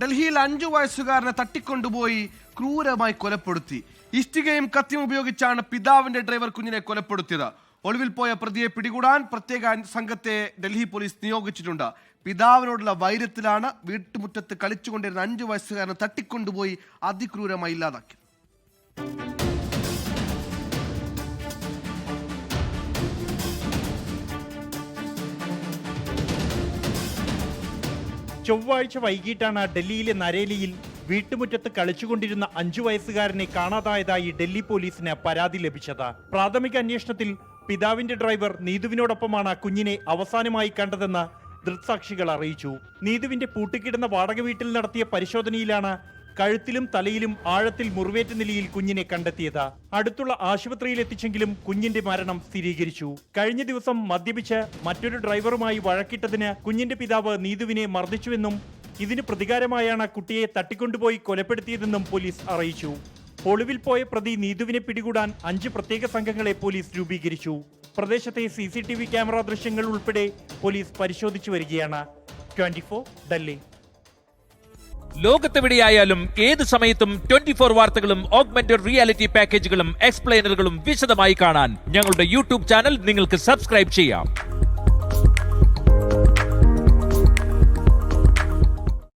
ഡൽഹിയിൽ 5 വയസ്സുകാരനെ തട്ടിക്കൊണ്ടുപോയി ക്രൂരമായി കൊലപ്പെടുത്തി. ഇഷ്ടികയും കത്തിയും ഉപയോഗിച്ചാണ് പിതാവിന്റെ ഡ്രൈവർ കുഞ്ഞിനെ കൊലപ്പെടുത്തിയത്. ഒളിവിൽ പോയ പ്രതിയെ പിടികൂടാൻ പ്രത്യേക സംഘത്തെ ഡൽഹി പോലീസ് നിയോഗിച്ചിട്ടുണ്ട്. പിതാവിനോടുള്ള വൈരത്തിലാണ് വീട്ടുമുറ്റത്ത് കളിച്ചുകൊണ്ടിരുന്ന 5 വയസ്സുകാരനെ തട്ടിക്കൊണ്ടുപോയി അതിക്രൂരമായി ഇല്ലാതാക്കി. ചൊവ്വാഴ്ച വൈകിട്ടാണ് ഡൽഹിയിലെ നരേലിയിൽ വീട്ടുമുറ്റത്ത് കളിച്ചുകൊണ്ടിരുന്ന 5 വയസ്സുകാരനെ കാണാതായതായി ഡൽഹി പോലീസിന് പരാതി ലഭിച്ചത്. പ്രാഥമിക അന്വേഷണത്തിൽ പിതാവിന്റെ ഡ്രൈവർ നീതുവിനോടൊപ്പമാണ് കുഞ്ഞിനെ അവസാനമായി കണ്ടതെന്ന് ദൃക്സാക്ഷികൾ അറിയിച്ചു. നീതുവിന്റെ പൂട്ടിക്കിടന്ന വാടക വീട്ടിൽ നടത്തിയ പരിശോധനയിലാണ് കഴുത്തിലും തലയിലും ആഴത്തിൽ മുറിവേറ്റ നിലയിൽ കുഞ്ഞിനെ കണ്ടെത്തിയത്. അടുത്തുള്ള ആശുപത്രിയിൽ എത്തിച്ചെങ്കിലും കുഞ്ഞിന്റെ മരണം സ്ഥിരീകരിച്ചു. കഴിഞ്ഞ ദിവസം മദ്യപിച്ച് മറ്റൊരു ഡ്രൈവറുമായി വഴക്കിട്ടതിന് കുഞ്ഞിന്റെ പിതാവ് നീതുവിനെ മർദ്ദിച്ചുവെന്നും ഇതിന് പ്രതികാരമായാണ് കുട്ടിയെ തട്ടിക്കൊണ്ടുപോയി കൊലപ്പെടുത്തിയതെന്നും പോലീസ് അറിയിച്ചു. ഒളിവിൽ പോയ പ്രതി നീതുവിനെ പിടികൂടാൻ 5 പ്രത്യേക സംഘങ്ങളെ പോലീസ് രൂപീകരിച്ചു. പ്രദേശത്തെ CCTV ക്യാമറ ദൃശ്യങ്ങൾ ഉൾപ്പെടെ പോലീസ് പരിശോധിച്ചു വരികയാണ്. 24 ഡൽഹി. ലോകത്തെവിടെയായാലും ഏത് സമയത്തും 24 വാർത്തകളും ഓഗ്മെന്റഡ് റിയാലിറ്റി പാക്കേജുകളും എക്സ്പ്ലെയിനറുകളും വിശദമായി കാണാൻ ഞങ്ങളുടെ YouTube ചാനൽ നിങ്ങൾക്ക് സബ്സ്ക്രൈബ് ചെയ്യാം.